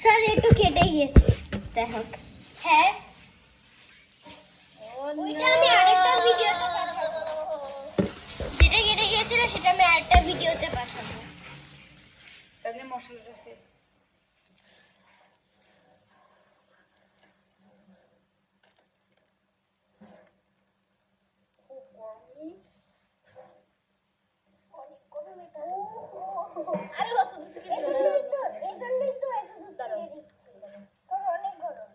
Sir একটু কেটে গিয়েছে দেখো। হ্যাঁ ওইটা আমি আরেকটা ভিডিওতে পাঠাবো, যেটা কেটে গিয়েছিল সেটা আমি আরেকটা ভিডিওতে পাঠাবো। তাহলে মশলাটা আছে আরে কত দূর থেকে এজন্যই তো এত দূর থেকে দিচ্ছি, কারণ অনেক গরম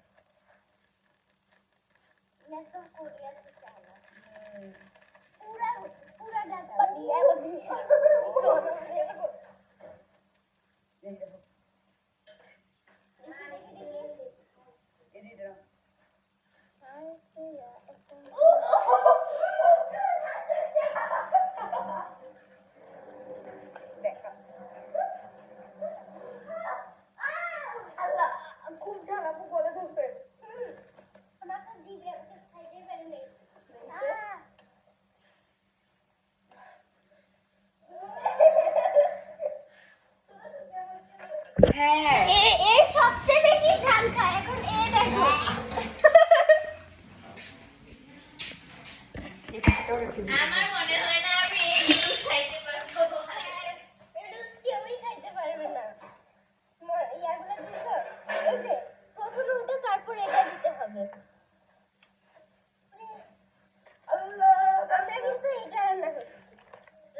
না তো কোরিয়া তো চালা পুরা পুরা ডাব্বা দিয়ে খুব ঝালাপু বলে ধরছে আমাকে দিবে আমাকে খাইতে পারবে হ্যাঁ এ সবচেয়ে বেশি ঝাল খায় এখন এ দেখো আমার মনে হয় না আমি এই খাইতে পারবো, নুডলস কেউই খাইতে পারবে না। ইয়াগুলো দিছো এই যে প্রথমে ওটা তারপর এটা দিতে হবে। আল্লাহ আমরা কিন্তু এটা রান্না করছি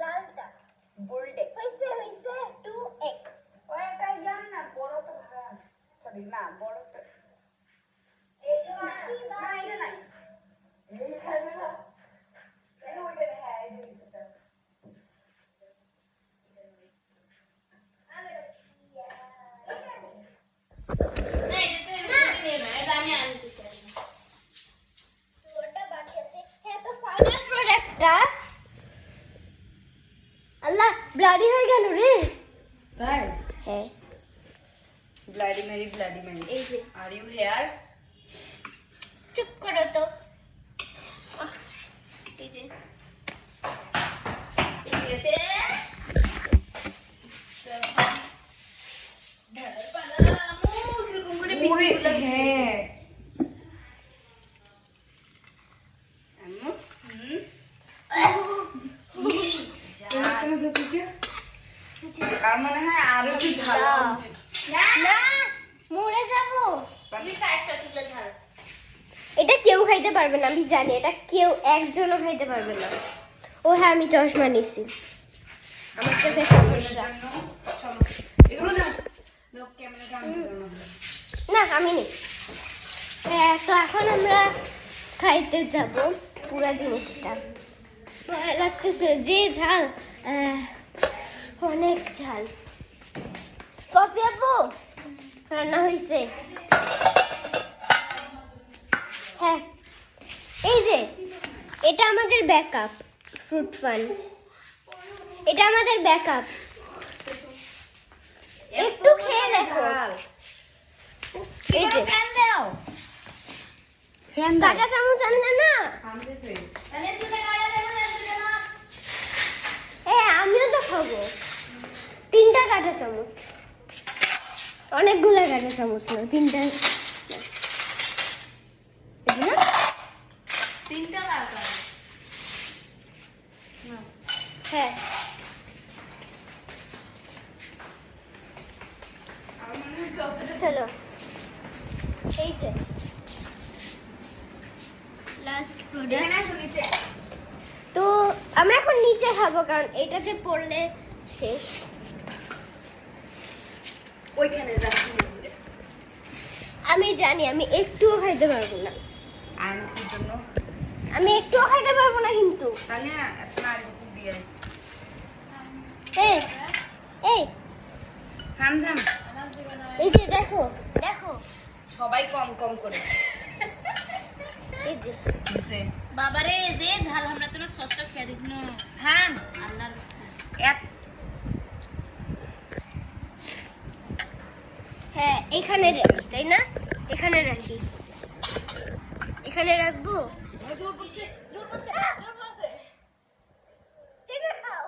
লালটা গোল্ডে হইছে 2x ওটা জান না বড়টা ভাত সরি না বড়টা এই না এটা নাই এই খাবে না কেন ওইটা হ্যাঁ এই জিনিসটা আল্লাহ ব্লাডি হয়ে গেল রে। তাই হ্যাঁ ব্লাডি মেরি এই যে আর ইউ হেয়ার চুপ করো তো। এই যে হ্যাঁ আর মনে হয় আরো কি ভালো না না মরে যাব। এটা কেউ খাইতে পারবে না আমি জানি, এটা কেউ একজনও খাইতে পারবে না। ও হ্যাঁ আমি চশমা নিছি, আমার চোখে সমস্যা। এগুলো না লোক ক্যামেরা না আমি নেই। হ্যাঁ তো এখন আমরা খাইতে যাব পুরা জিনিসটা। ভয় লাগতেছে যে ঝাল, অনেক ঝাল। কপি আপু রান্না হয়েছে। হ্যাঁ এই যে এটা আমাদের ব্যাকআপ ফ্রুট ফান, এটা আমাদের ব্যাকআপ। একটু খেয়ে দেখো। এই যে ফ্যান দাও ফ্যান দাও কাঁটা চামচ আনলে না? আমিও তো খাবো। 3টা কাঁটা চামচ, অনেকগুলো কাঁটা চামচ না 3টা না 3টা লাগবে হ্যাঁ চলো এই যে লাস্ট প্রোডাক্ট। তো আমরা এখন নিচে খাবো কারণ এটাতে পড়লে শেষ। ওইখানে রাখি আমি জানি আমি একটুও খাইতে পারবো না, আইনটির জন্য আমি একটুও খাইতে পারবো না কিন্তু। তাহলে এখন আর একটু দিয়ে এই এই থাম থাম এই যে দেখো দেখো সবাই কম কম করে এই যে দিছে বাবারে যে ঝাল আমরা তো সসটা খেয়ে দেখনো। হ্যাঁ আল্লাহর এত হ্যাঁ এখানে রাখি তাই না? এখানে রাখি, এখানে রাখবো। চেপে খাও।